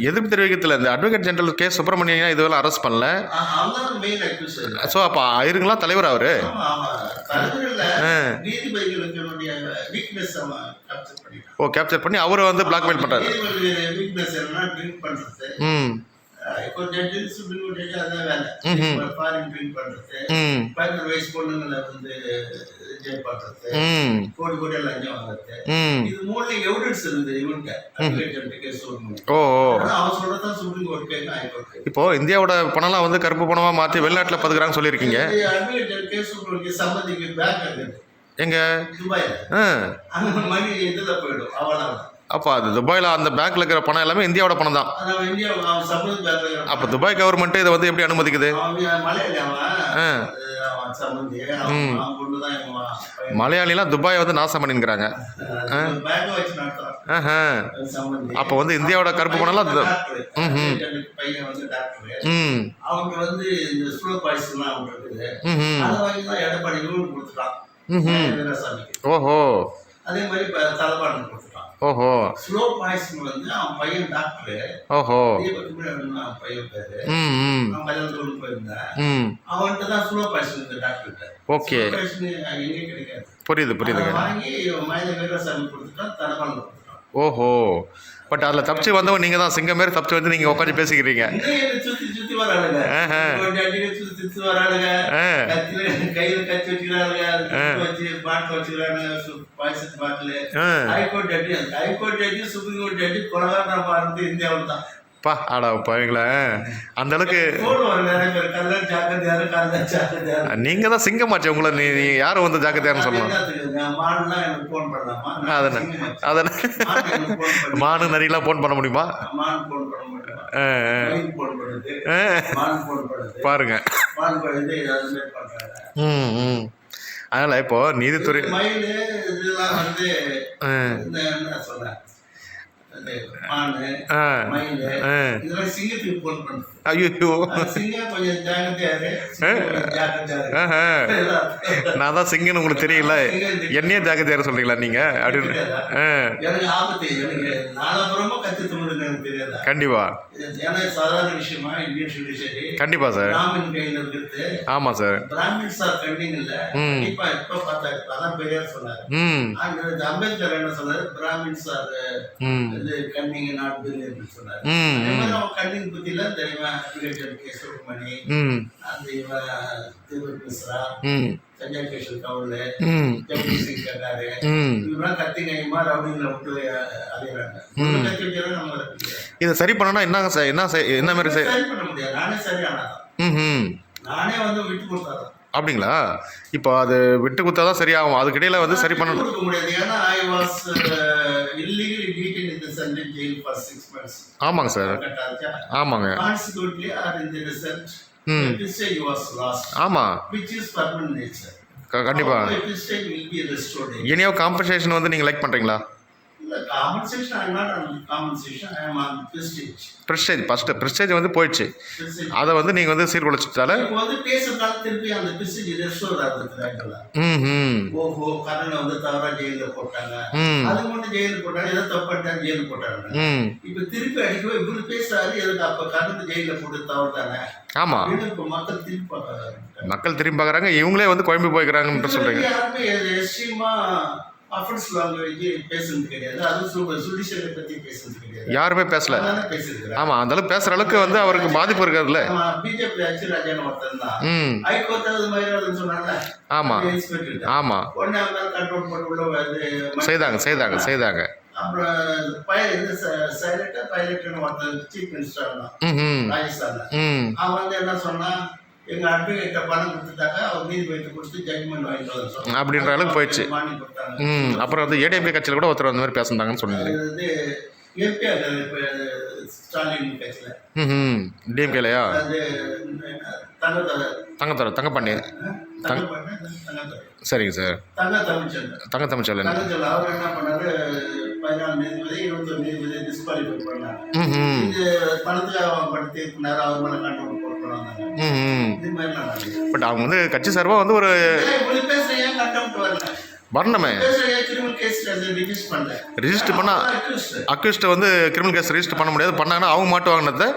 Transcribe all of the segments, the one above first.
எதிர்ப்பு தெரிவிக்கிறதுல இந்த advocate general K Subramanian இதுவெல்லாம் அரெஸ்ட் பண்ணல. ஸோ அப்போ ஆயிருங்களா தலைவர் அவரு? ஓ கேப்சர் பண்ணி அவரை வந்து பிளாக்மெயில் பண்ணுறாரு. ம் இப்போ இந்தியாவோட பணம்லாம் வந்து கருப்பு பணமா மாற்றி வெளிநாட்டில் பதுக்குறாங்கன்னு சொல்லியிருக்கீங்க. எங்க அப்போ அது துபாயில் அந்த பேங்க்ல இருக்கிற பணம் எல்லாமே இந்தியாவோட பணம் தான். அப்போ துபாய் கவர்மெண்ட் இதை வந்து எப்படி அனுமதிக்குது? மலையாளிலாம் துபாயை வந்து நாசம் பண்ணிக்கிறாங்க. அப்போ வந்து இந்தியாவோட கருப்பு பணம்லாம் ஓஹோ அதே மாதிரி தலபாடம் கொடுத்துட்டான். ஓஹோ ஸ்லோ பாய்சன் வந்து அவன் பையன் டாக்டர். ஓஹோ அவன் பையன் பேரு. அவன் மலையாளத்தோடு போயிருந்தேன். அவன்கிட்ட தான் ஸ்லோ பாய்சன் டாக்டர். ஓகே எங்கேயும் கிடைக்காது. புரியுதுங்க. வாங்கி மயில வீரசாமி கொடுத்துட்டான், தலபாடம் கொடுத்துட்டான். ஓஹோ பட் அதில் தப்பிச்சு வந்தவங்க நீங்கள் தான் சிங்கம் மாரி தப்பிச்சு வந்து நீங்கள் உட்காந்து பேசிக்கிறீங்க. சுத்தி வராளுங்க, சுத்தி வராளுங்க, கையில கத்தி வச்சுக்கிறாளுங்க, வச்சு பாட்டில் வச்சுக்கிறானுங்க, பாய்சத்து பாட்டில். ஹைகோர்ட் ஜட்ஜி சுப்ரீம் கோர்ட் ஜட்ஜி கொலகாரனா பாருது இந்தியாவில் தான். பா ஆடா பாருங்களா அந்த அளவுக்கு நீங்க தான் சிங்கமாச்சு. உங்களை நீ யாரும் வந்து ஜாக்கிரதையான்னு சொல்லலாம். அதனால மானு நரியெல்லாம் ஃபோன் பண்ண முடியுமா? பாருங்க. அதனால இப்போ நீதித்துறை நான் தான் சிங்கன்னு உங்களுக்கு தெரியல, என்னையே ஜாக்கிரதையா சொல்றீங்களா நீங்க அப்படின்னு? கண்டிப்பா கண்டிப்பா சார். ஆமா சார். அம்பேத்கர் என்ன சொன்னாரு? Brahmins are cunning not brilliant சொன்னாரு. கன்னிங் பத்தில தெரியுமா? கே சுப்ரமணி, அந்த திபக் மிஸ்ரா, சஞ்சய் கிஷோர் கவுல், ஜெகதீஷ் சிங் கட்டாரு, இவரெல்லாம் கத்தி நயமா ரவுடிங்களை விட்டு அலையிறாங்க. கத்தி வச்சாலும் நம்ம இதை சரி பண்ணனா என்ன மாதிரி சரி பண்ண முடியாது. நானே சரியானதான். நானே வந்து விட்டு கொடுத்தாதான். அப்படிங்களா? இப்போ அது விட்டு கொடுத்தாதான் சரியாகும். அதுக்கிடையில வந்து சரி பண்ண கொடுக்க முடியாது. ஏன்னா I was illegally detained in the central jail for 6 months. ஆமாங்க சார். ஆமாங்க. Constitutionally or in the result district was lost. ஆமா. which is permanent nature. கண்டிப்பா. District will be restored. எனியோ காம்பன்சேஷன் வந்து நீங்க லைக் பண்றீங்களா? Compensation, I am not on compensation, I am on prestige. prestige first prestige வந்து போயிடுச்சு. அத வந்து நீங்க வந்து சீர்குலைச்சிட்டால இப்போ வந்து பேசுறதால திருப்பி அந்த prestige ரெஸ்டோர் ஆகுதுல. ஓஹோ கரண வந்து தவறா ஜெயில போட்டாங்க. அது மட்டும் ஜெயில போட்டாங்க, ஏதோ தப்பட்டா ஜெயில போட்டாங்க. இப்போ திருப்பி அடிக்கவே இப்படி பேசுறாரு, எதுக்கு அப்ப கரண ஜெயில போட்டு தவறுதானே? ஆமா. இப்போ மக்கள் திருப்பி பார்க்கறாங்க. மக்கள் திரும்பி பார்க்கறாங்க. இவங்களே வந்து குழம்பி போய்க்கறாங்கன்னு சொல்றீங்க. யாருமே எஸ்டிமா அஃபென்ஸ் லாங்குவேஜ் பேசுறது கிடையாது. அது ஜுடிஷியலை பத்தி பேசுறது கிடையாது. யாருமே பேசல. ஆமா, அந்த அளவுக்கு பேசுற அளவுக்கு வந்து அவருக்கு பாதிப்பு இருக்காதுல்ல. பிஜேபி அச்சு ராஜான்னு ஒருத்தர் தான் ஹைகோர்ட் அது மயிலாடுன்னு சொன்னாங்க. ஆமா ஆமா ஒன்னு அவங்க கண்ட்ரோல் பண்ணி உள்ள செய்தாங்க. அப்புறம் பைலட்னு ஒருத்தர் சீஃப் மினிஸ்டர் தான் ராஜஸ்தான்ல. அவன் வந்து என்ன சொன்னா, எங்க அட்வொகேட்ட பணம் கொடுத்துட்டாங்க, அவர் நீதிபதி கொடுத்து ஜட்மெண்ட் வாங்கிட்டு வர அப்படின்ற அளவுக்கு போயிடுச்சு. அப்புறம் வந்து ஏடிஎம்கே கட்சியில் கூட ஒருத்தர் அந்த மாதிரி பேசுனாங்கன்னு சொன்னீங்க. அது எம்பி ஸ்டாலின் கட்சியில டிஎம்கேலையா? அது தங்கப்பாண்டி. சரிங்க சார். தங்க தமிழ்ச்செல்வன் அவர் என்ன பண்ணாரு, 14 நீதிபதி 21 நீதிபதி டிஸ்குவாலிஃபை பண்ணாங்க. இது பணத்துக்காக அவன் படுத்தி பண்ணாரு, அவர் மேல கண்ட்ரோல் போட்டுருவாங்க. பட் அவங்க வந்து கட்சி சார்பாக வந்து ஒரு பேசுறேன் கண்டெம்ட் வரல வரணுமே. திரும்ப கேஸ் ரிஜிஸ்டர் பண்ணல. ரிஜிஸ்டர் பண்ணால் அக்யூஸ்ட்டை வந்து கிரிமினல் கேஸ் ரிஜிஸ்டர் பண்ண முடியாது. பண்ணாங்கன்னா அவங்க மாட்டுவாங்கன்னதை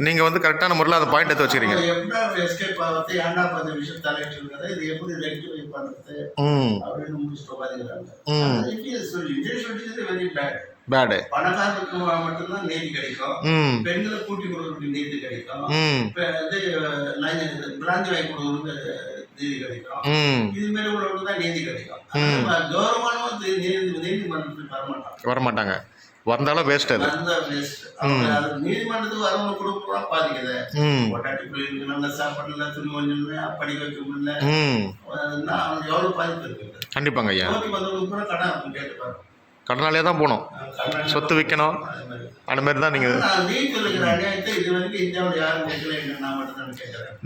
நீங்கள் வந்து கரெக்டான முறையில் அந்த பாயிண்ட் எடுத்து வச்சுக்கிறீங்க. எப்படி எஸ்கேப் ஆகிறது, ஏன்டா அந்த விஷயம் தலையிட்டு இருக்கிறது, இது எப்படி ரெக்டிஃபை பண்ணுறது அப்படின்னு முடிச்சுட்டு உட்காந்துக்கிறாங்க. Very bad. பேடு. பணக்காரருக்கு மட்டும்தான் நீதி கிடைக்கும், பெண்களை கூட்டி கொடுக்கறதுக்கு நீதி கிடைக்கும், இது பிராந்தி வாங்கி கொடுக்கறதுக்கு நீதி கிடைக்கும், இது மாதிரி உள்ளவங்களுக்கு தான் நீதி கிடைக்கும். கௌரவமான நீதிமன்றத்துக்கு வரமாட்டாங்க. வந்தாலும் வேஸ்ட். அது நீதிமன்றத்துக்கு வரவங்க கொடுக்குறா பாதிக்குது. பொட்டாட்டி பிள்ளைங்களுக்கு நல்ல சாப்பாடு இல்லை, துணி கொஞ்சம் படிக்க வைக்க முடியல, அவனுக்கு எவ்வளவு பாதிப்பு இருக்குது. கண்டிப்பாங்க ஐயா. வந்தவங்களுக்கு கூட கடன் கேட்டுப்பாரு, கடனாலே தான் போகணும், சொத்து விற்கணும், அந்த மாதிரி தான்.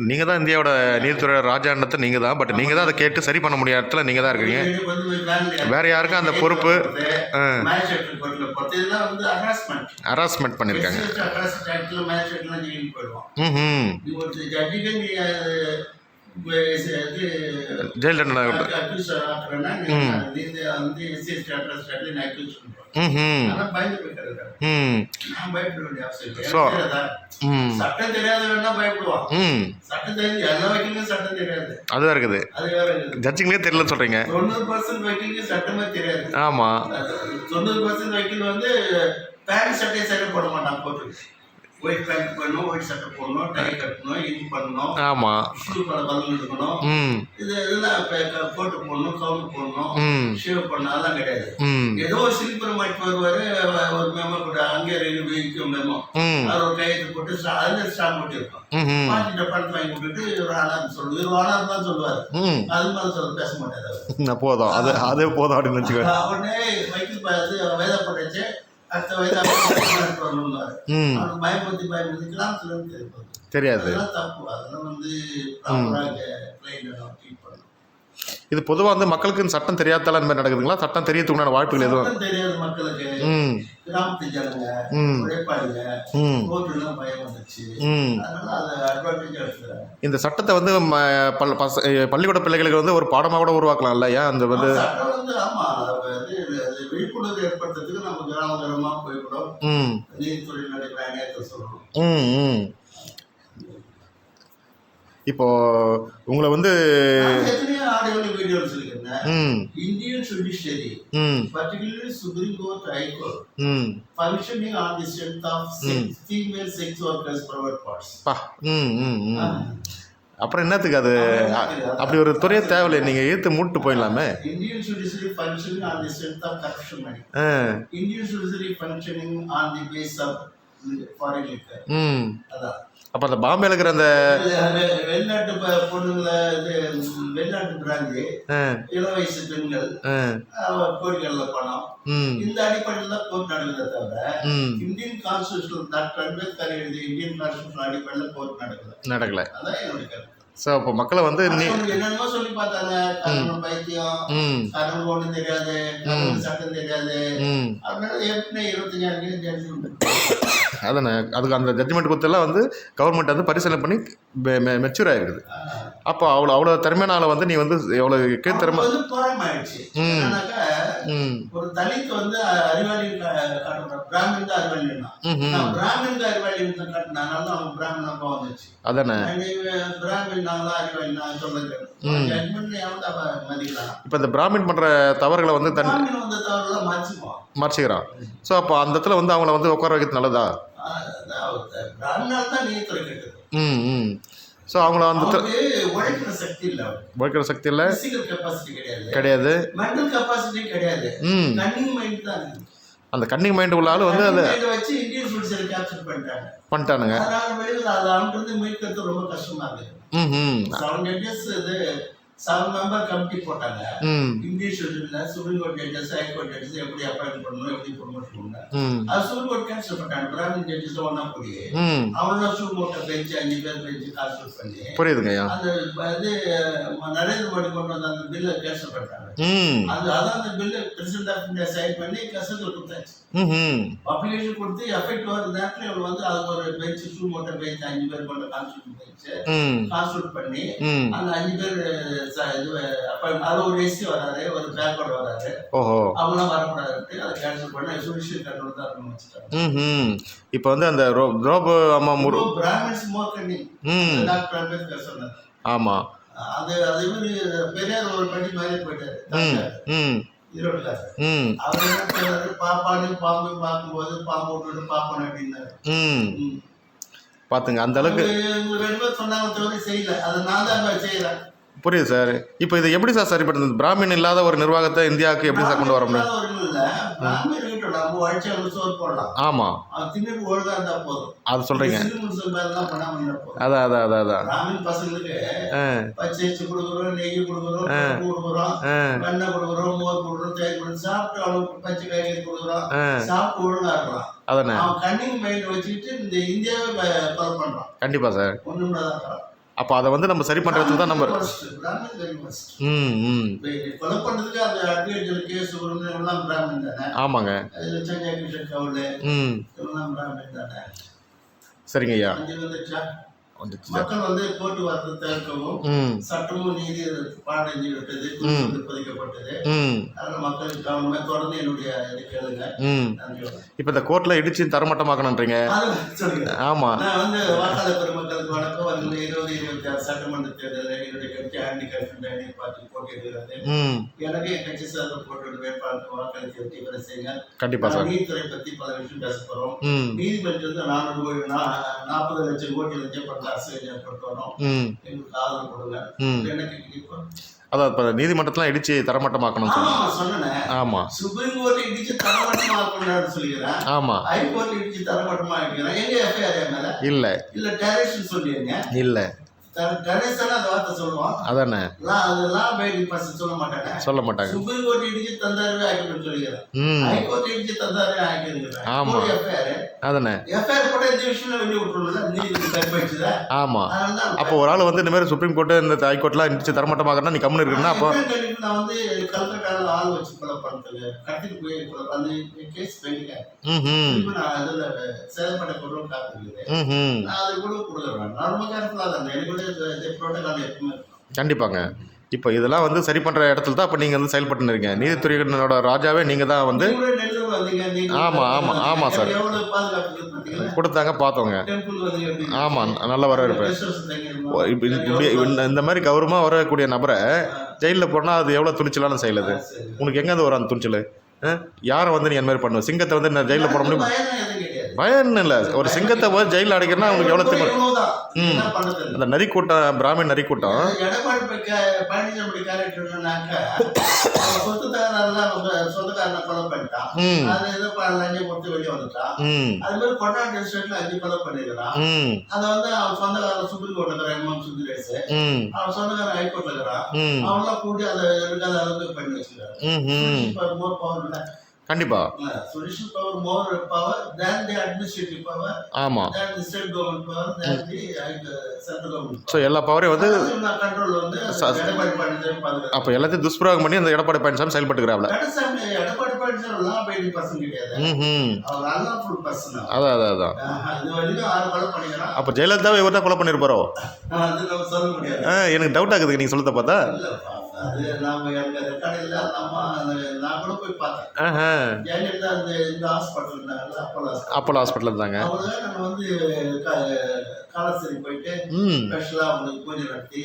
நீங்கள் தான் இந்தியாவோட நீதித்துறை ராஜாண்டத்தை நீங்கள் தான். பட் நீங்கள் தான் அதை கேட்டு சரி பண்ண முடியாத இடத்துல நீங்கள் தான் இருக்கீங்க. வேற யாருக்கும் அந்த பொறுப்பு ஹராஸ்மெண்ட் பண்ணியிருக்காங்க. ஜெயில் தண்டனை. அதுதான் இருக்குது. ஜட்ஜிங்களே தெரியலன்னு சொல்றீங்க. 90% வக்கீலுக்கு சட்டமே தெரியாது. ஆமா, 90% வக்கீல் வந்து பேண்ட் சட்டை சட்டை போட மாட்டாங்க. போட்டு ஒயிட் பேண்ட் பண்ணணும், ஒயிட் சட்டை போடணும், டை கட்டணும், இது பண்ணணும், ஆமா, ஷூ பதம் எடுக்கணும், இதெல்லாம் போட்டு போடணும், கவுன் போடணும், ஷேவ் பண்ணணும், அதெல்லாம் கிடையாது. ஏதோ ஒரு சிலிப்பர் மாட்டி வருவாரு, ஒரு மெமோ கூட அங்கே மெமோ அவர் ஒரு கையெழுத்து போட்டு அதுல ஸ்டாம்ப் போட்டு இருக்கும், மாட்டிட்ட பணத்தை வாங்கி விட்டுட்டு ஒரு ஆனார் சொல்லுவார், ஒரு ஆனார் தான் சொல்லுவார், அது மாதிரி சொல்ல பேச மாட்டாரு. போதும், அதே போதும் அப்படின்னு வச்சுக்கோ. உடனே வக்கீல் வேதப்படைச்சு அடுத்த வயது பயன்படுத்தி தெரியாது. தப்பு. அதெல்லாம் வந்து இது பொதுவாக வந்து மக்களுக்கு இந்த சட்டம் தெரியாதால அந்த மாதிரி நடக்குதுங்களா? சட்டம் தெரியறதுக்கு உண்டான வாய்ப்புகள் எதுவும் தெரியாது மக்களுக்கு. கிராமத்து ஜனங்க, உழைப்பாளிங்க, கோர்ட்டுலாம் பயம் வந்துச்சு, அதனால அதை அட்வான்டேஜா எடுத்துக்கிறாங்க. இந்த சட்டத்தை வந்து பள்ளிக்கூட பிள்ளைகளுக்கு வந்து ஒரு பாடமாக கூட உருவாக்கலாம்ல? ஏன் அந்த வந்து சட்டம் வந்து ஆமா விழிப்புணர்வு ஏற்படுத்துறதுக்கு நம்ம கிராம போய் கூட நீதித்துறை நடைபெற அநியாயத்தை சொல்லணும். இப்போ உங்களை வந்து Indian judiciary, particularly Supreme Court, High Court, functioning on the strength of female sex workers' private parts. அப்புறம் என்னத்துக்கு அது? அப்படி ஒரு துறையே தேவையில்லை, நீங்க ஏத்து மூட்டு போயிடலாமே. Indian judiciary functioning on the strength of corruption money. Indian judiciary functioning on the base of foreign liquor. அதான். அப்ப அந்த பாம்பேல இருக்கிற அந்த வெளிநாட்டு பொண்ணுங்களை, வெளிநாட்டு பிராந்தி, இளவயசு பெண்கள், கோடிகள்ல பணம், இந்த அடிப்படையில் தான் கோர்ட் நடக்குதே தவிர இந்தியன் கான்ஸ்டிடியூஷன் அம்பேத்கர் எழுதிய இந்தியன் கான்ஸ்டிடியூஷன் அடிப்படையில் கோர்ட் நடக்கல. அதான் என்னுடைய கருத்து. ஸோ அப்போ மக்களை வந்து என்னென்னமோ சொல்லி பார்த்தாங்க, கடவுள் பைத்தியம், கடவுள் ஒன்றும் தெரியாது, கடவுள் சட்டம் தெரியாது, அதனால ஏற்கனவே 25 ஜட்ஜ்மெண்ட். அதானே, அதுக்கு அந்த ஜட்ஜ்மெண்ட் கொடுத்தெல்லாம் வந்து கவர்மெண்ட் வந்து பரிசீலனை பண்ணி மெச்சூர் ஆகிருக்குது. அப்போ அவ்வளோ திறமையான ஆளை வந்து நீ வந்து எவ்வளோ திறமை போராமாயிடுச்சு. ஒரு தலித் வந்து அறிவாளி காட்டுறான், பிராமின் தான் அறிவாளி, பிராமின் அறிவாளி காட்டினால அவன் பிராமணா வந்துச்சு. அதானே பிராமின் நாங்களா அறிவாளி நான் சொல்லுங்க ஜட்மெண்ட் மதிக்கலாம். இப்போ இந்த பிராமின் பண்ற தவறுகளை வந்து தவறுகளை மறைச்சிக்கிறான். ஸோ அப்போ அந்த இடத்துல வந்து அவங்கள வந்து உட்கார வைக்கிறது நல்லதா? பிராமணால் தான் நீதித்துறை கேட்குது. ஸோ அவங்கள வந்து உழைக்கிற சக்தி இல்லை, உழைக்கிற சக்தி இல்லை, கெப்பாசிட்டி கிடையாது, மென்டல் கெப்பாசிட்டி கிடையாது, கன்னிங் மைண்ட் தான். அந்த கன்னிங் மைண்ட் உள்ள ஆளு வந்து அதை வச்சு இந்தியன் ஜுடிஷியரி கேப்சர் பண்ணிட்டானுங்க. அதனால வெளியில் அதை அவன்கிட்ட மீட்கிறது ரொம்ப கஷ்டமா இருக்குது. 7 judges 7 member கமிட்டி போட்டாங்க. இந்தியன் ஜுடிஷியரியில் supreme court judges, high court judges எப்படி அப்பாயின்ட் பண்ணணும், எப்படி ப்ரொமோட் பண்ணணும், அது சுப்ரீம் கோர்ட் கேன்சல் பண்ணிட்டாங்க. பிராமின் ஜட்ஜஸ் ஒன்னா போய் அவங்கள சுப்ரீம் கோர்ட்டை பெஞ்சு 5 பேர் பெஞ்சு கான்சல் பண்ணி புரியுதுங்க. அந்த இது நரேந்திர மோடி கொண்டு வந்த அந்த பில்லை கேன்சல் பண்ணிட்டாங்க. ம் அதான் அந்த bill President of India sign பண்ணி கசத்தில் கொடுத்தாச்சு. ம் அப்ளிகேஷன் கொடுத்து எஃபெக்ட் வர நேரத்தில் இவங்க வந்து அதுக்கு ஒரு பெஞ்ச் மோட்டர் பெஞ்ச் 5 பேர் கொண்ட கான்ஸ்டியூட் பெஞ்ச் கான்ஸ்டியூட் பண்ணி அந்த 5 பேர் அது ஒரு எஸ்சி வராரு, ஒரு பேக்வர்டு வராரு, அவங்களாம் வரக்கூடாது, அதை கேன்சல் பண்ணி ஜுடிஷியல் கண்ட்ரோல் தான் இருக்கணும்னு வச்சுட்டாங்க. இப்போ வந்து அந்த ரோபோ அம்மா பிராமின்ஸ் மோர் கண்ணி டாக்டர் அம்பேத்கர் சொன்னார். ஆமா, அது அது மாதிரி பெரியார் ஒரு படி மாதிரி போயிட்டாரு ஈரோடுல. அவர் என்ன சொல்றாரு, பாப்பானு பாம்பு பார்க்கும்போது பாம்பு விட்டுட்டு பாப்பானு அப்படின்னாரு. பாத்துங்க அந்த அளவுக்கு 2 பேர் சொன்னாங்க, தவிர செய்யல. அதை நான் தான் செய்யறேன். புரியுது சார். இப்போ இது எப்படி சார் சரிப்படுத்துது? பிராமின் இல்லாத ஒரு நிர்வாகத்தை இந்தியாவுக்கு எப்படி சார் கொண்டு வர முடியும்? ஆமா, அது சொல்றீங்க. அதான் அதான் அதான் அதான் பசங்களுக்கு பச்சை கொடுக்குறோம், நெய் கொடுக்குறோம், கொடுக்குறோம், வெண்ணெய் கொடுக்குறோம், மோர் கொடுக்குறோம், தயிர் கொடுக்குறோம், சாப்பிட்டு அவனுக்கு பச்சை காய்கறி கொடுக்குறோம், சாப்பிட்டு ஒழுங்கா இருக்கலாம். அதானே அவன் கண்ணிங் மைண்ட் வச்சுக்கிட்டு இந்த இந்தியாவை கொலை பண்றான். கண்டிப்பா சார். ஒண்ணுதான். அப்போ அதை வந்து நம்ம சரி பண்றதுக்கு தான் நம்ம கொலை பண்றதுக்கு அந்த அட்வொகேட் கேஸ் எல்லாம் பிராமணன் தானே. ஆமாங்க. சரிங்க ஐயா. மக்கள் வந்து போக்குவரத்து தவிர்க்கவும் சட்டமும் நீதி பாடஞ்சு விட்டது, பதிக்கப்பட்டது. அதனால மக்களுக்கு கவனமே தொடர்ந்து என்னுடைய இது கேளுங்க. இப்ப இந்த கோர்ட்ல இடிச்சு தரமட்டமாக்கணும்ன்றீங்க. ஆமா, நான் வந்து வாக்காளர் பெருமக்களுக்கு வணக்கம். 2026 சட்டமன்ற தேர்தலில் என்னுடைய கட்சி ஆண்டி கட்சி பார்த்து போட்டியிடுகிறது. எனக்கு என் கட்சி சார்பில் போட்டியிடும் வேட்பாளருக்கு வாக்களித்து வெற்றி பெற செய்யுங்க. கண்டிப்பா சார். நீதித்துறை பத்தி பல விஷயம் பேச போறோம். நீதிமன்றத்தில் 40 லட்சம் கோடி லஞ்சப்பட்ட அரசு ஏற்படுத்தணும். எங்களுக்கு ஆதரவு கொடுங்க. எனக்கு அதான் இப்போ நீதிமன்றத்தில் இடிச்சு தரமட்டமாக்கணும் சொன்னேன். ஆமா, சுப்ரீம் கோர்ட் இடிச்சு தரமட்டமாக்கணும்னு சொல்லிக்கிறேன். ஆமா, ஹைகோர்ட் இடிச்சு தரமட்டமா இருக்கிறேன். எங்க எஃப்ஐஆர் மேல இல்ல டெரரிஸ்ட் சொல்லிருங்க. இல்ல டெரரிஸ்ட் அந்த வார்த்தை சொல்லுவோம். அதானே அதெல்லாம் சொல்ல மாட்டாங்க. சொல்ல மாட்டாங்க. சுப்ரீம் கோர்ட் இடிச்சு தந்தாருவே ஆக்கிட்டு சொல்லிக்கிறேன். ஹைகோர்ட் இடிச்சு தந்தாருவே ஆக்கிருக்கிறேன். ஆமா, எஃப்ஐஆர் அதானே எஃப்ஐஆர் கூட இந்த விஷயம்ல வெளியே விட்டுருல நீதி தரப்போச்சுதா. ஆமா, அப்போ ஒரு ஆள் வந்து இந்த மாதிரி சுப்ரீம் கோர்ட் இந்த ஹைகோர்ட்லாம் இடிச்சு தரமட்டமாக்கறனா நீ கம்முன்னு இருக்கணும். அப்போ நான் வந்து கல்கட்டால ஆள் வச்சு கொலை பண்றது கட்டிட்டு போய் அந்த கேஸ் பண்ணிக்க. நான் அதுல செயல்பட பொருளும் காத்துக்கிறேன். நான் அது கூட கொடுக்குறேன். நான் ரொம்ப கேர்ஃபுல்லா தான் எனக்கு புரோட்டோகால் எப்பவுமே. கண்டிப்பாங்க. இப்போ இதெல்லாம் வந்து சரி பண்ற இடத்துல தான் இப்போ நீங்க வந்து செயல்பட்டு இருக்கீங்க. நீதித்துறையினோட ராஜாவே நீங்க தான் வந்து. ஆமா ஆமா ஆமா சார், கொடுத்தாங்க பார்த்தோங்க. ஆமா, நல்ல வரவேற்பு. இந்த மாதிரி கௌரவமாக வரக்கூடிய நபரை ஜெயிலில் போனால் அது எவ்வளோ துணிச்சலான செயல் அது. உனக்கு எங்கே வரும் அந்த துணிச்சல்? யாரை வந்து நீ அந்த மாதிரி பண்ணுவ? சிங்கத்தை வந்து நான் ஜெயிலில் போட முடியும்? பயம் இல்லை. ஒரு சிங்கத்தை போய் ஜெயிலில் அடைக்கிறனா அவங்களுக்கு எவ்வளோ திமிரு. அந்த நரி கூட்டம், பிராமின் நரி கூட்டம். சொந்தக்காரனை கொலை பண்ணிட்டான். அது ஏதோ லஞ்சம் கொடுத்து வெளியே வந்துட்டான். அது மாதிரி கொண்டாடி டிஸ்ட்ரிக்ட்ல 5 கொலை பண்ணிருக்கான். அதை வந்து அவன் சொந்தக்காரன் சுப்ரீம் கோர்ட்ல இருக்கிற எம்எம் சுந்தரேஷ், அவன் சொந்தக்காரன் ஹைகோர்ட்ல இருக்கிறான். அவங்களாம் கூட்டி அதை எடுக்காத அளவுக்கு பண்ணி வச்சிருக்காரு. மோர் பவர் இல்லை. கண்டிப்பா. judicial power more power than the administrative power. ஆமா, than the state government power, than the central government. So எல்லா பவரையும் வந்து கண்ட்ரோல் வந்து எடப்பாடி பழனிசாமி பாதுகாப்பு. அப்ப எல்லாத்தையும் துஷ்பிரயோகம் பண்ணி அந்த எடப்பாடி பழனிசாமி செயல்பட்டுக்கிறாப்ல. எடப்பாடி பழனிசாமி லா அபைடிங் பர்சன் கிடையாது. அவர் அன்லாஃபுல் பர்சன். அதான் இது வரைக்கும் 6 கொலை பண்ணிக்கிறான். அப்ப ஜெயலலிதாவை இவர் தான் கொலை பண்ணிருப்பாரோ? அது நம்ம சொல்ல முடியாது. எனக்கு டவுட் ஆகுது நீங்க சொல்றத பார்த்தா. அது நாம எங்க ரெக்கார்ட் இல்ல. நான் கூட போய் பார்த்தேன். ஜெயலலிதா இந்த ஹாஸ்பிட்டல் இருந்தாங்கல்ல, அப்போலோ ஹாஸ்பிட்டல் இருந்தாங்க. அவங்க நம்ம வந்து காலசேரி போயிட்டு ஸ்பெஷலா அவங்களுக்கு பூஜை நடத்தி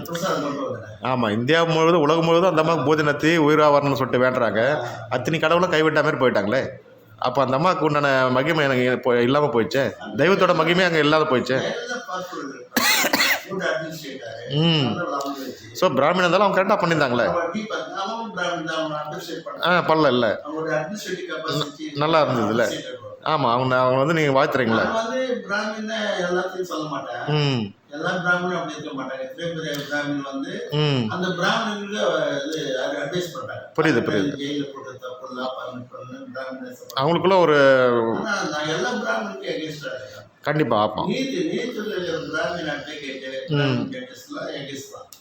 பிரசாதம் கொண்டு வந்தாங்க. ஆமா, இந்தியா முழுவதும் உலகம் முழுவதும் அந்த அம்மாவுக்கு பூஜை நடத்தி உயிரா வரணும்னு சொல்லிட்டு வேண்டுறாங்க. அத்தனை கடவுளும் கைவிட்ட மாதிரி போயிட்டாங்களே. அப்போ அந்த அம்மாவுக்கு உண்டான மகிமை எனக்கு இல்லாமல் போயிடுச்சு. தெய்வத்தோட மகிமை அங்கே இல்லாத போயிடுச்சு. ஸோ பிராமின் இருந்தாலும் அவங்க கரெக்டாக பண்ணியிருந்தாங்களே. பரல இல்லை, நல்லா இருந்ததுல்ல. ஆமாம், அவங்க வந்து நீங்கள் வாழ்த்துறீங்களா? எல்லாத்தையும் சொல்ல மாட்டேன். எல்லா பிராமணனும் அப்படி இருக்க மாட்டாங்க. எத்தனை பேர் பிராமணன் வந்து அந்த பிராமணனுக்கு அட்வைஸ் பண்றாங்க. புரியுது. ஜெயில போட்டு தப்பு இல்ல, பிராமணன் அவங்களுக்குள்ள ஒரு எல்லா பிராமணனுக்கும் எகேன்ஸ்டா இருக்கேன். கண்டிப்பா. ஆமாம், நீதித்துறையில் பிராமணன் அட்வொகேட், பிராமணன் ஜட்ஜஸ்லாம் எகேன்ஸ்ட் தான்.